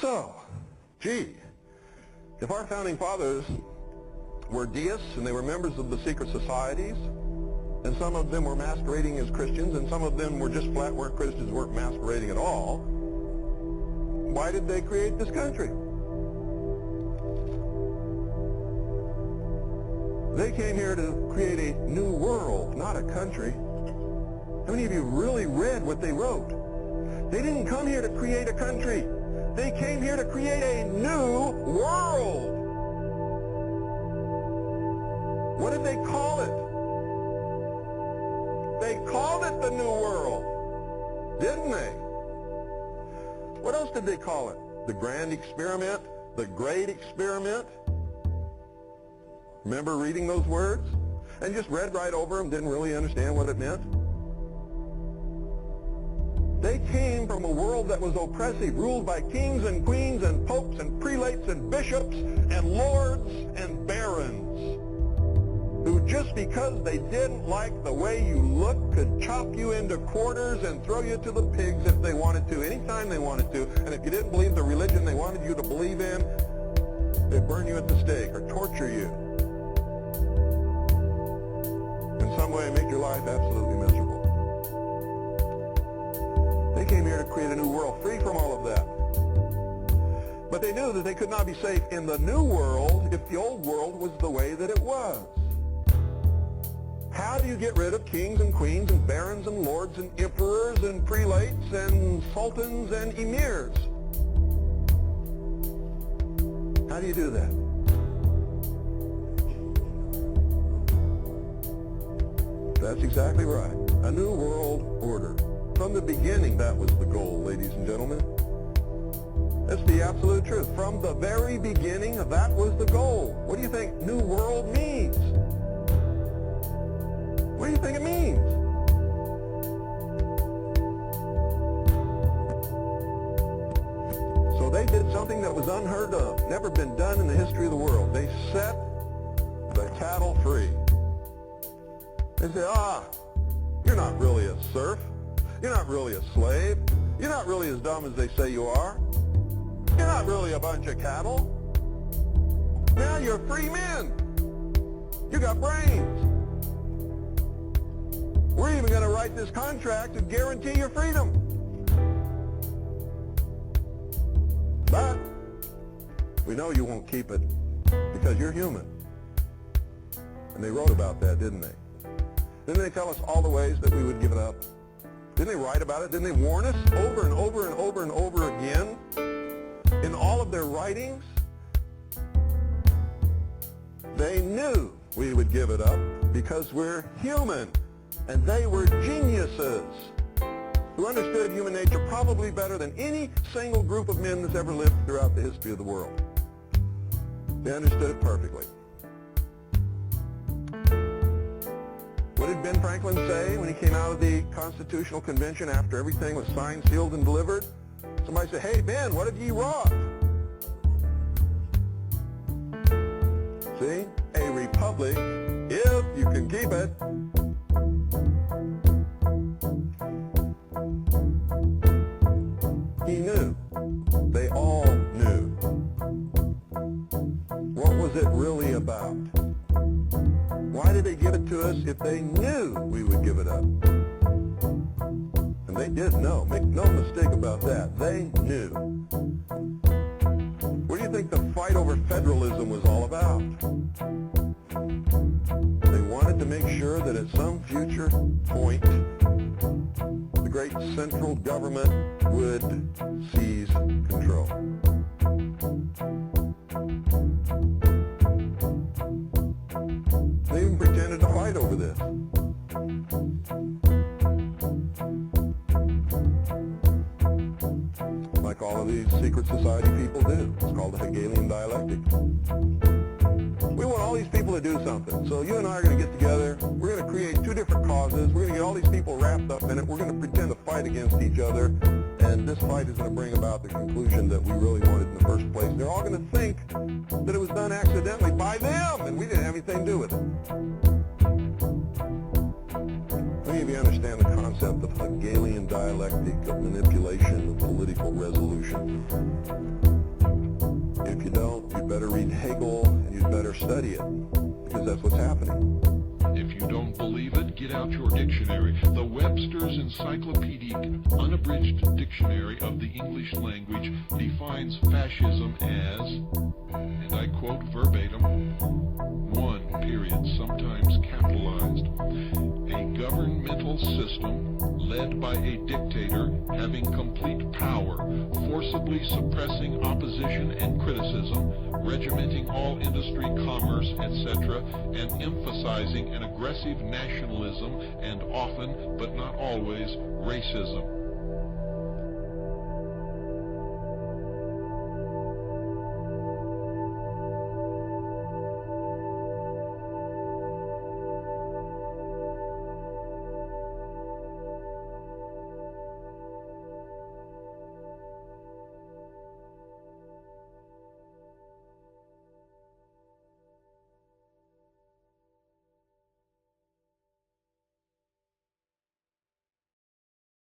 So, gee, if our founding fathers were deists and they were members of the secret societies, and some of them were masquerading as Christians, and some of them were just flat weren't Christians, weren't masquerading at all, why did they create this country? They came here to create a new world, not a country. How many of you really read what they wrote? They didn't come here to create a country. They came here to create a new world. What did they call it? They called it the New World, didn't they? What else did they call it? The Grand Experiment? The Great Experiment? Remember reading those words? And just read right over them, didn't really understand what it meant? They came from a world that was oppressive, ruled by kings and queens and popes and prelates and bishops and lords and barons, who just because they didn't like the way you looked could chop you into quarters and throw you to the pigs if they wanted to, anytime they wanted to. And if you didn't believe the religion they wanted you to believe in, they'd burn you at the stake or torture you. In some way, make your life absolutely miserable. They came here to create a new world, free from all of that. But they knew that they could not be safe in the new world if the old world was the way that it was. How do you get rid of kings and queens and barons and lords and emperors and prelates and sultans and emirs? How do you do that? That's exactly right. A new world order. From the beginning, that was the goal, ladies and gentlemen. That's the absolute truth. From the very beginning, that was the goal. What do you think New World means? What do you think it means? So they did something that was unheard of, never been done in the history of the world. They set the cattle free. They say, you're not really a serf. You're not really a slave. You're not really as dumb as they say you are. You're not really a bunch of cattle. Now you're free men. You got brains. We're even going to write this contract to guarantee your freedom. But we know you won't keep it because you're human. And they wrote about that, didn't they? Didn't they tell us all the ways that we would give it up? Didn't they write about it? Didn't they warn us over and over and over and over again in all of their writings? They knew we would give it up because we're human. And they were geniuses who understood human nature probably better than any single group of men that's ever lived throughout the history of the world. They understood it perfectly. What did Ben Franklin say when he came out of the Constitutional Convention after everything was signed, sealed, and delivered? Somebody said, "Hey, Ben, what have ye wrought?" See? A republic, if you can keep it. He knew. They all knew. What was it really about? Why did they give it to us if they knew we would give it up? And they did know. Make no mistake about that. They knew. What do you think the fight over federalism was all about? They wanted to make sure that at some future point, the great central government would seize control. They even pretended to fight over this. Like all of these secret society people do. It's called the Hegelian dialectic. We want all these people to do something. So you and I are going to get together. We're going to create two different causes. We're going to get all these people wrapped up in it. We're going to pretend to fight against each other. And this fight is going to bring about the conclusion that we really wanted in the first place. They're all going to think that it was done accidentally by them, and we didn't have anything to do with it. Many of you understand the concept of Hegelian dialectic of manipulation of political resolution. better read Hegel and you'd better study it, because that's what's happening. If you don't believe it, get out your dictionary. The Webster's Encyclopedic Unabridged Dictionary of the English Language defines fascism as, and I quote verbatim, one, period, sometimes capitalized, a governmental system led by a dictator having complete power, forcibly suppressing opposition and criticism, regimenting all industry, commerce, etc., and emphasizing an aggressive nationalism and often, but not always, racism.